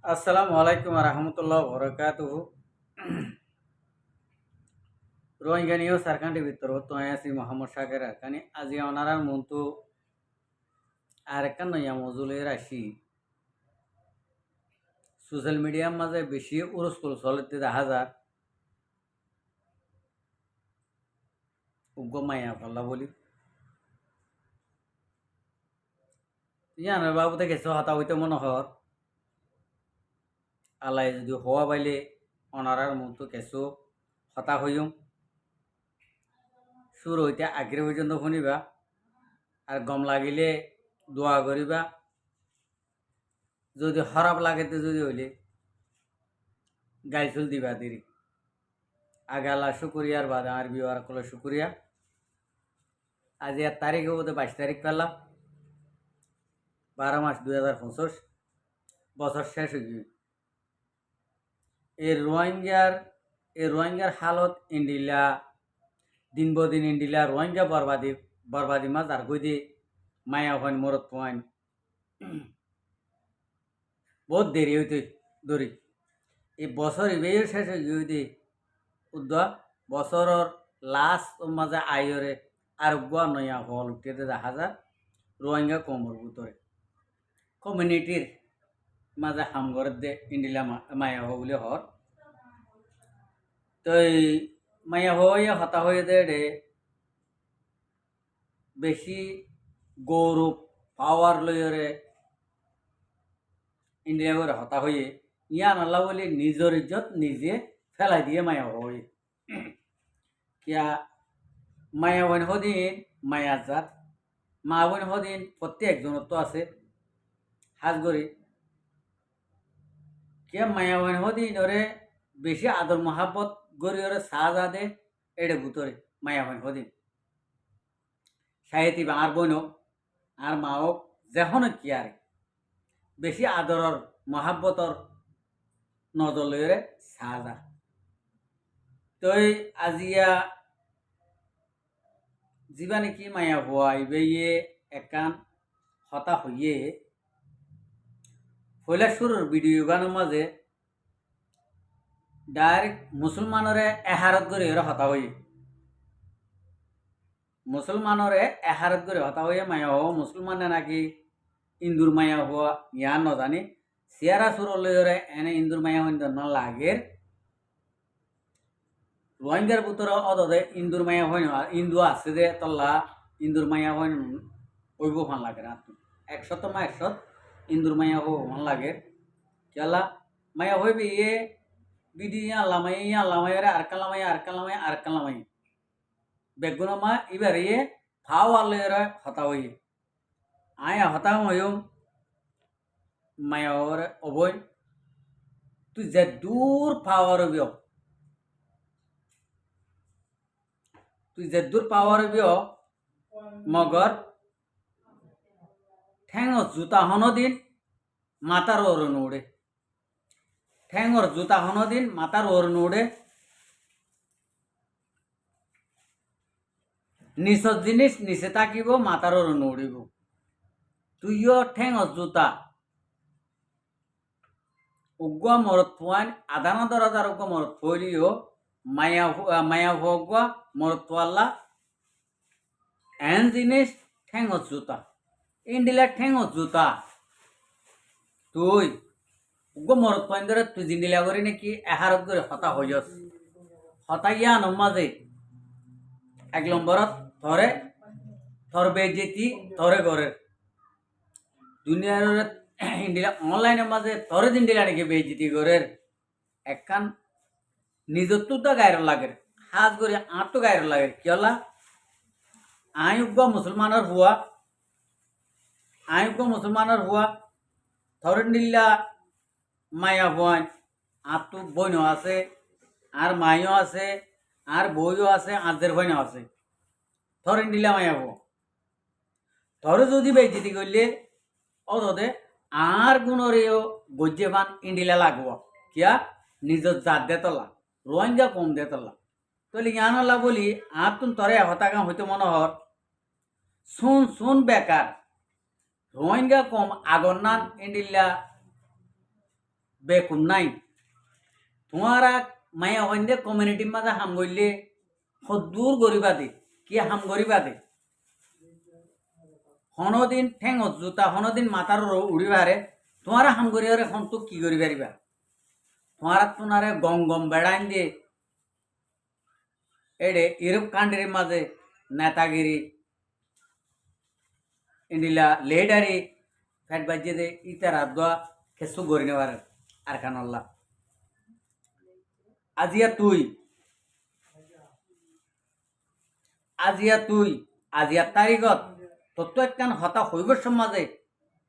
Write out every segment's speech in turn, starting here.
আসসালামু আলাইকুম রহমতুল্লাহ বরকাতুহু রোহিঙ্গা নিয়েও সারকান্ডি ভিতর তো আছি মোহাম্মদ শাকের কানি আজি ওনারার মন্তু আর একটা নয়া মজুলের আসি সোশ্যাল মিডিয়ার মাঝে বেশি উরস্কুল চলতে দেখা যায় উগ্র মায়া পাল্লা বলি ইয়ানোর বাবুতে গেছে হতা হইতে মনে হর আল্লাহ যদি হওয়া বাইলে ওনারার মন্তু কেসো হতা হইম সুর হইতে আগ্রে পর্যন্ত শুনিবা আর গম লাগিলে দোয়া করিবা যদি খারাপ লাগেতে যদি হইলে গাইছুল দিবা দেরি আগে আল্লাহ শুকুরিয়ার বাদ আমার বিওয়ার কলে শুকুরিয়া আজ এর তারিখে বোধ 22 তারিখ পেলাম 12 মাস 2025 বছর শেষ হয়ে গিয়ে এই রোহিঙ্গার হালত ইন্ডিলা দিন বদিন ইন্ডিলা রোহিঙ্গা বরবাদি মাছ আর গই মায়া হন মরত হন বহুত দেরি হইতে ধরি এই বছর ইবের শেষ হয়ে গিয়ে উদ্যোগ বছরের লাস্ট মাঝে আইরে আর গুয়া নয়া হল উঠতে দেখা যায় রোহিঙ্গা কমর ভিতরে কমিউনিটির মাঝে হামগরের দে ইন্ডিলা মায়া হো বলে হর তো এই মায়া হইয়া হতা হয়ে দে বেশি গৌরব পাওয়ার লইরে ইন্ডিয়া করে হতা হয়ে ইয়ান আল্লাহ বলে নিজের ইজ্জত নিজে ফেলাই দিয়ে মায়া হই কিয়া মায়া বন হদিন মায়া জাত মা বোন হদিন প্রত্যেকজনের তো আছে হাজ করি কে মায়া বন হদিন ওরে বেশি আদর মহাব্বত গড়ি ওরে সাজা দে এড়ে ভুতরে মায়া বন হদিন সাহিত্যি আর বোন আর মা হোক যখন কি আর বেশি আদরর মহাব্বতর নজর লইরে সাজা তই আজিয়া যিবা নাকি মায়া হওয়া ইবে একান হতা হইয়ে পয়লা শুরুর ভিডিও গানের মাঝে ডাইরেক্ট মুসলমানরে এহারত করে এরা হতা হই মুসলমানরে এহারত করে হতা হইয়ে মায়া হওয়া মুসলমানে নাকি ইন্দুর মায়া হওয়া ইয়া নজানি সিয়ারা সুরলে এনে ইন্দুর মায়া হইন না লাগের রোহিঙ্গার ভিতরে অদে ইন্দুর মায়া হইন ইন্দু আছে যে তল্লা ইন্দুর মায়া হইন ওইব ভাল লাগে না 100 ইন্দুর মায়া হো ভাল লাগে কেলা মায়া হইবে ইয়ে বিডি ইয়া লামাইরে আর কালামাই বেগুনা মা এবার ইয়ে ফাও আলেরা হতা হই আয়া হতা হইম মায়া ওরে অবই তুই যে দূর পাওয়ার বিও তুই যে দূর পাওয়ার বিও মগর ঠ্যাঙর জুতা হন দিন মাতার ওর নোড়ে ঠ্যাঙর জুতা হন দিন মাতার ওর নোড়ে নিচর জিনিস নিচে থাকিব মাতার ওর নৌড়িব তুইও ঠ্যাঙর জুতা উগুয়া মরত ফুয়ান আদানা দরাদার উগুয়া মরত ফুলিও মায়া ভগুয়া মরত ফুয়াল্লা এন জিনিস ঠ্যাঙর জুতা ইন্ডিলা ঠ্যাঙর জুতা তুই উগুয়া মরত ফুয়ান ধরে তুই জিন্ডিলা করি নাকি এহারত করে হতা হইস হতা গিয়া নমাজে 1 নম্বরত থরে থর বেজেতি থরে ঘরের দুনিয়ার ইন্ডিয়া অনলাইনের মাঝে থরে ইন্ডিয়া নাকি বেজেতি ঘরের একখান নিজের তো গায়ের লাগে হাত করে আর তো গায়ের লাগে কি হলা আয়ুগ্য মুসলমানের হুয়া থরে নিল্লা মায়া হুয়ান আর তো বোনও আছে আর মাইও আছে আর বইও আছে আদের বইনও আছে থরে নিলা মায়া হো থরে যদি বেজিতি করলে অদে আর গুণরেও গজ্জে পান ইন্ডিলা লাগব কিয়া নিজের জাত দেতলা রোহিঙ্গা কম দেতলা তাহলে ইয়ানলা বলি আর তুমি তরে হতাকা হইতে মনোহর শুন বেকার রোহিঙ্গা কম আগর নান ইন্ডিলা বেকুন নাই তোমারা মায়া হইন্দে কমিউনিটির মাঝে হাম গইলে সদূর গরিবা দে কি হাম গরিবা দে হনদিন ঠেং জোতা হনদিন মাথার উড়িবারে তোমারা হাম গরিবারে এখন তো কি করি পারিবা তোমারা তোমারে গম গম বেড়াইন দিয়ে এডে ইউরোপ কান্ট্রির মাঝে নেতাগিরি ইন্ডিলা লেডারি ফ্যাট বাজিয়ে দে ইতারা দোয়া খেসু গড়ি নেবার আর খানল্লা আজিয়া আজিয়া তারিখত তত্ত্ব একখান হতা হইব সমাজে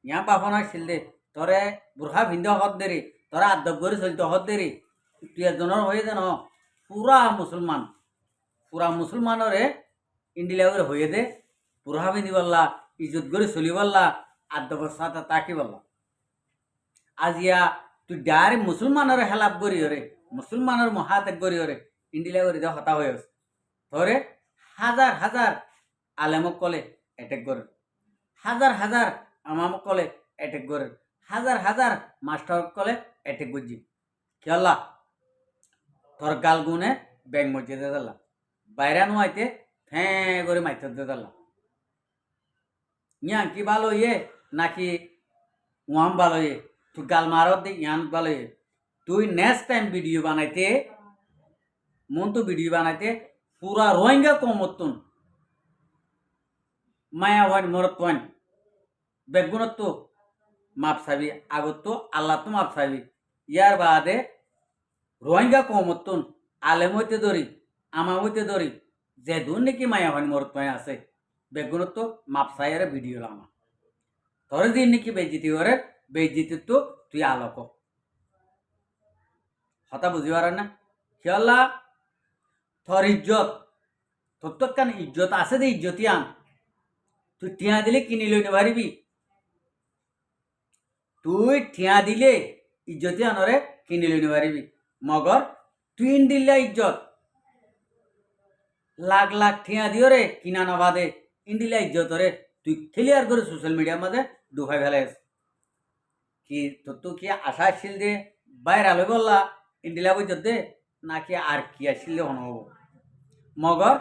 ইয়া বাপনা ছিল তরে বুড়া ভিন্দ হত দেরি তোরা আদব করে চলতে হত দেরি তুই একজনের হয়ে যেন পুরা মুসলমানরে ইন্ডিলা হয়ে দে বুড়া ভিন্দি বললা ইজ্জত করে চলি বললা আদব সাথে তাকি বললা আজিয়া তুই ডাইরে মুসলমানের হেলাপ করি রে মুসলমানের মহাত্যাগ করি রে ইন্ডিলা করে দে হতা হয়ে ধরে হাজার হাজার আলেমক কলে অ্যাটেক করে হাজার আমামক কলে অ্যাটেক করে হাজার মাস্টার কলে অ্যাটেক করছি খেলা তোর গাল গুনে ব্যাং মসজিদে দিলা বাইরা নোয়াইতে ফ্যাঁ করে মাইতে দিলা ইয়া কি ভালো ইয়ে নাকি ওয়াম ভালো ইয়ে তুই গাল মারত দে ইয়ান ভালো ইয়ে তুই নেক্সট টাইম ভিডিও বানাইতে পুরা রোহিঙ্গা কমতুন মায়া হন মরত হন বেগুনত তো মাপ চাবি আগত তো আল্লাহ তো মাপ চাবি ইয়ার বাদে রোহিঙ্গা কমতুন আলেম হইতে ধরি আমা হইতে ধরি যে দূর নাকি মায়া হন মরত আছে বেগুনত তো মাপ চাইরে ভিডিও লামা তোর দিন নাকি বেজিতি ওরে বেজিতি তো তুই আলোক হতা বুঝিবার না খেলা তোর ইজ্জত তোর তো কেন ইজ্জত আছে দে ইজ্জতি আন তুই টিয়া দিলে কিনি লইতে পারিবি তুই টিয়া দিলে ইজ্জতি আনরে কিনি লইতে পারিবি মগর তুই ইন্ডিল্লা ইজ্জত লাখ লাখ টিয়া দিও রে কিনা না বাদে ইন্ডিল্লা ইজ্জত রে তুই ক্লিয়ার করে সোশ্যাল মিডিয়ার মাঝে ঢুকাই ফেলাইস কি তোর তো কি আশা আসছিল দে বাইরে আলো বললা ইন্ডিলা ইজ্জত দে নাকি আর কি আসছিল হনব মগর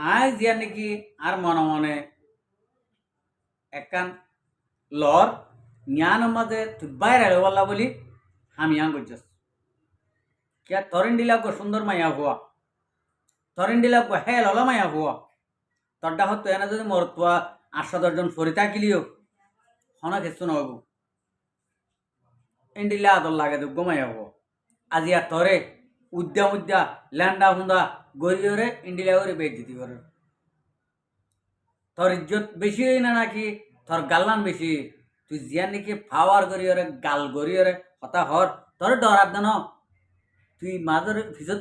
আয় দিয়া নাকি আর মনে মনে একখান লর জ্ঞান মাঝে তুই বাইরে আলো বললা বলি আমি আং করছস क्या तोरिंडिला को सुंदर माया हुआ तोरिंडिला को हेल हला माया हुआ तड्डा हत एना যদি মরতুয়া 8 জন ফরিতা কিলিও হনা কিছু নবু ইন্ডিলা আদল লাগে তো গমায়া হবো আজিয়া তরে উদ্যা ল্যান্ডা হুন্দা গরিয়রে ইন্ডিলা করে বেচ দিতে পারে তোর ইজ্জত বেশি হই না নাকি তোর গাল্লান বেশি তুই জিয়া নাকি ফাওয়ার গরিয়রে গাল গরিয়রে হতা হর তোর ডরাত দেন তুই মাঝের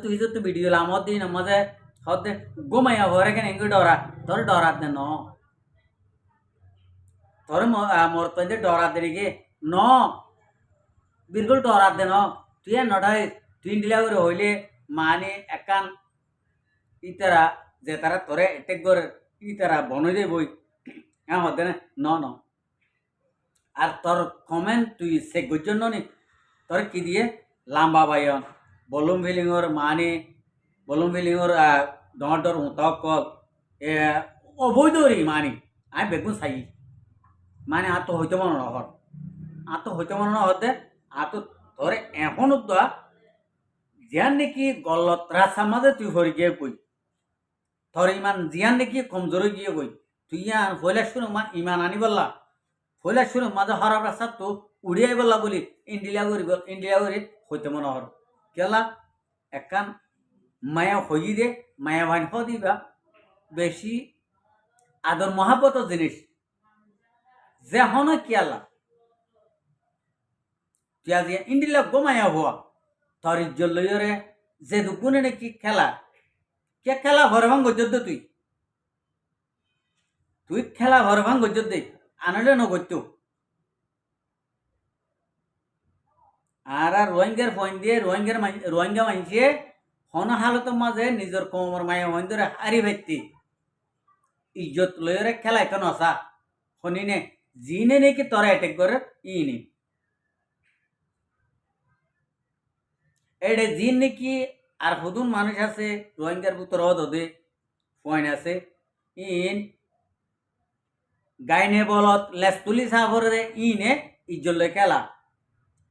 ভিজত ভিডিও লামত দিন মাঝে হতে গোমাইয়া ভরে কেন এঙ্গে ডরা তোর ডরাত দেন তোর মরতে ডরাত দে গে ন বিলকুল ডরাত দেন তুই নটাই তুই ইন্ডিলা করে হইলে মানে একান ইতারা যে তারা তোরে এটেক করে ইতারা বনে দে বই হ্যাঁ হতে না ন আর তোর কমেন্ট তুই সে গজন্য নি তোর কি দিয়ে লাম্বা বাইন বলুম ফিলিংর মানে বলুম ফিলিংর ডর হুতকল অবৈধরি মানে আমি বেগুন চাই মানে আর তো হইতে মনে নহর আর তো হইতে মনে নহতে আর তো ধরে এখন দা জিয়ান নাকি গলত রাস্তার মাঝে তুই হরি গিয়ে কই তোর ইমান জিয়ান নাকি কমজোরে গিয়ে কই তুই ইয়ান ফয়লা শুনো মা ইমান আনি বললা ফয়লা শুনো মাঝে হরাব রাস্তা তো উড়িয়াই বললা বলি ইন্ডিয়া করি হইতে মনে হর কেলা একান মায়া হই দে মায়া ভাই দিবা বেশি আদর মহাব্বত জিনিস যে হন কেলা তুই আজ ইন্ডিলা গোমায়া হওয়া তোর ইজ্জত লইরে যে দুগুণে নাকি খেলা কে খেলা ভর ভাঙ গজ্জত তুই খেলা ভর ভাঙ গজ্জত দে আনলে নগত্য আর রোহিঙ্গার ফোন দিয়ে রোহিঙ্গা মানছে হন হালতের মাঝে নিজের কমর মায়া হইন ধরে হারি ভাইতি ইজ্জত লইরে খেলা কেন আসা শুনি নে জিনে নাকি তোরা অ্যাটেক করে ই নে এডে জিন নাকি আর হুদুন মানুষ আছে রোহিঙ্গার ভিতর দে পয়েন্ট আছে ইন গাইনে বলত লেস তুলি সাফরে ইনে ইজ্জলে খেলা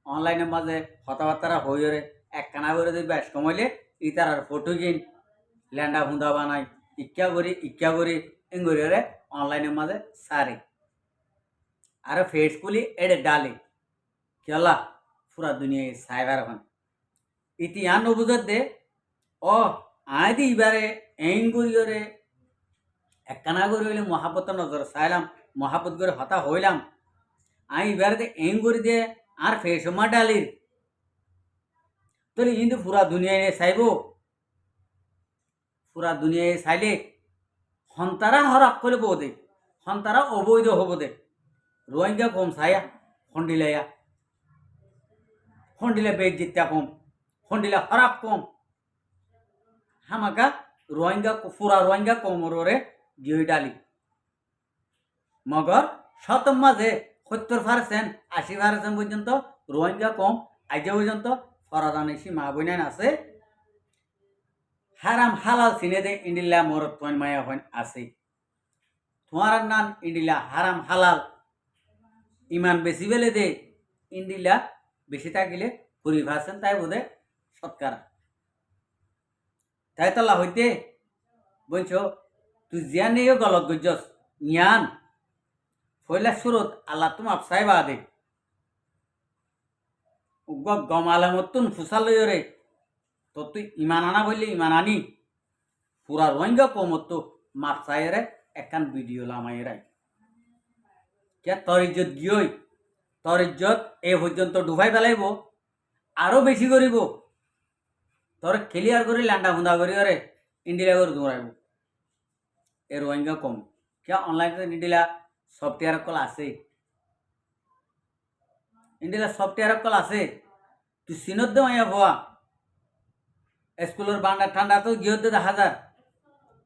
অনলাইনের মাঝে কথাবার্তা হইরে একখানা করে যদি বেশ কমাইলে ইতার আর ফটো কিন ল্যান্ডা ফুন্দা বানাই ইক্কা করি এঙ্গরে অনলাইনের মাঝে সারে আর ফেস খুলি এডে ডালে খেলা পুরা দুনিয়ায় সাইবার এখন ইতিহান নবুজত দে ও আদি এবারে এং করিরে একখানা করে হইলে মহাপত নজর চাইলাম মহাপত করে হতা হইলাম আমি এবারে এং করে দিয়ে আর ফেসমা ডালির তাহলে কিন্তু পুরা দুনিয়ায় চাইব পুরা দুনিয়ায় চাইলে সন্তারা হরাপ করে বোধে সন্তারা অবৈধ হব দে রোহিঙ্গা কম চাইয়া ফন্ডিলে বেগ জিত্যা কম ফন্ডিলে হরাপ কম হামাকা রোহিঙ্গা পুরা রোহিঙ্গা কমরে গিয়ে ডালি মগর শতম মাঝে 70% 80% পর্যন্ত রোহিঙ্গা কম আজ পর্যন্ত ফরাদানি সীমা বইনান আছে হারাম হালাল চিনে দে ইন্ডিলা মরত পয়েন মায়া পয়েন আছে তোমার নান ইন্ডিলা হারাম হালাল ইমান বেশি বেলে দে ইন্ডিলা বেশি থাকিলে 20% তাই বোধে সৎকারা তাই তলা হইতে বলছ তুই জিয়ান নিয়েও গলত গজ্জস জ্ঞান ফয়লা সুরত আল্লাহ তুমি আপসাইবা দে গম আলামতুন ফুসাল রে তো তুই ইমান আনা বললে ইমান আনি পুরা রোহিঙ্গা কমত মাপসাইরে একখান ভিডিও লামাই রাই কে তোর ইজ্জত গিয়েই তোর ইজ্জত এ পর্যন্ত ডুবাই পেলাইব আরো বেশি করিব তোর ক্লিয়ার করে ল্যান্ডা ফুন্দা করি রে ইন্ডিয়া করে দৌড়াইব এ রোহিঙ্গা কম কে অনলাইন ইন্ডিয়া সফটওয়্যার কল আছে ইন্ডিয়া সফটওয়্যার কল আছে তুই চিনত দে মাইয়া ভুয়া স্কুলের বান্ডা ঠান্ডা তো গিয়ে দে 1000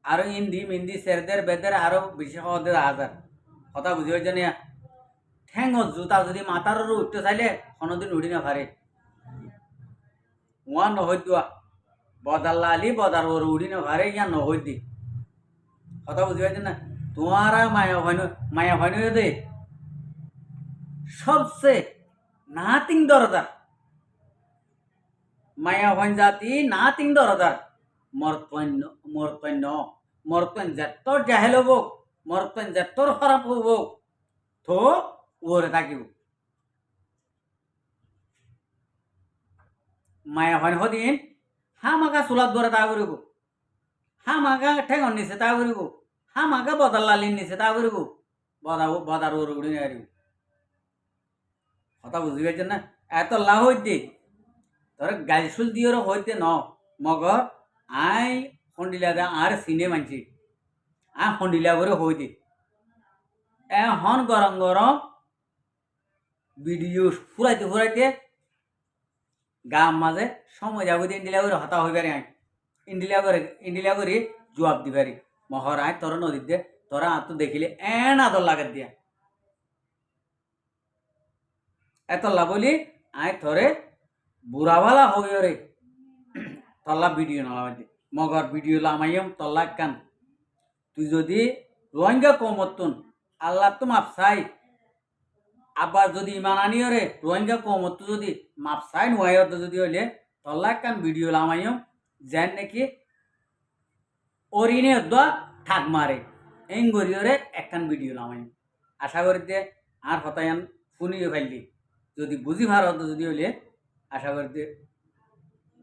আরো ইন্দি সেরদের বেদের আরো বেশি খাওয়া দে 1000 কথা বুঝি হয়েছে না ঠ্যাং জুতা যদি মাথার উঠতে চাইলে কোনোদিন উঠি না পারে ওয়া নহই দোয়া বদাল্লা আলি বদার ওর উড়ি না পারে ইয়া নহই দি কথা বুঝি হয়েছে না তোমারা মায়া হয় দে সবচেয়ে নাথিং দরদার মায়া হয় জাতি নাথিং দরদার মরতন যেতর জাহেল হব মরতন যেতর খারাপ হব তো ওরে থাকিব মায়া হয় হদিন হামাকা চুলাত ধরে তা করিব হামাকা ঠেঙর নিচে তা করিব হামাকা বদার লালির নিচে তা করিব বদার ওর উড়ি নারিব কথা বুঝি পাইছেন না এত লাভ হইতে তোর গাইসুল দিয়ে হইতে ন মগর আই খন্ডিলা দা আর সিনে মানছি আ খন্ডিলা করে হইতে এখন গরম গরম ভিডিও ফুরাইতে গাম মাঝে সময় যাবো ইন্ডিলা করে হতা হইবারে আই ইন্ডিলা করে জবাব দিবারি মহর আয় তোর নদীর দে তোরা আত দেখিলে এন আদর লাগাত দিয়া এত বলি আয় থরে বুড়াওয়ালা হইরে তল্লা ভিডিও নালামাই মগর ভিডিও লামাইম তল্লা কান তুই যদি রোহিঙ্গা কমতুন আল্লাহ তো মাপ চাই আবার যদি ইমান আনিও রে রোহিঙ্গা কমত যদি মাপ চাই নয় যদি হইলে তল্লা কান ভিডিও লামাইম যেন নাকি অরিনে দোয়া ঠাক মারে এং গরিয়রে একখান ভিডিও লামাইম আশা করি যে আর হতায়ান শুনিয়ে ফেললি যদি বুঝি ভারত যদি হইলে আশা করি যে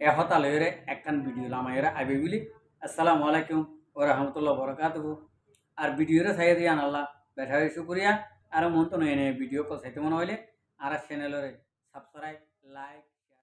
হতা লইরে একখান ভিডিও লামাইরা আইবে বলি আসসালামু আলাইকুম ও রহমতুল্লাহ বরকাতুহু আর ভিডিওরে চাই দিয়ে আল্লাহ বেঠা শুক্রিয়া আর মন তো নয় ভিডিও কল চাইতে মনে হইলে আর চ্যানেলরে সাবস্ক্রাইব লাইক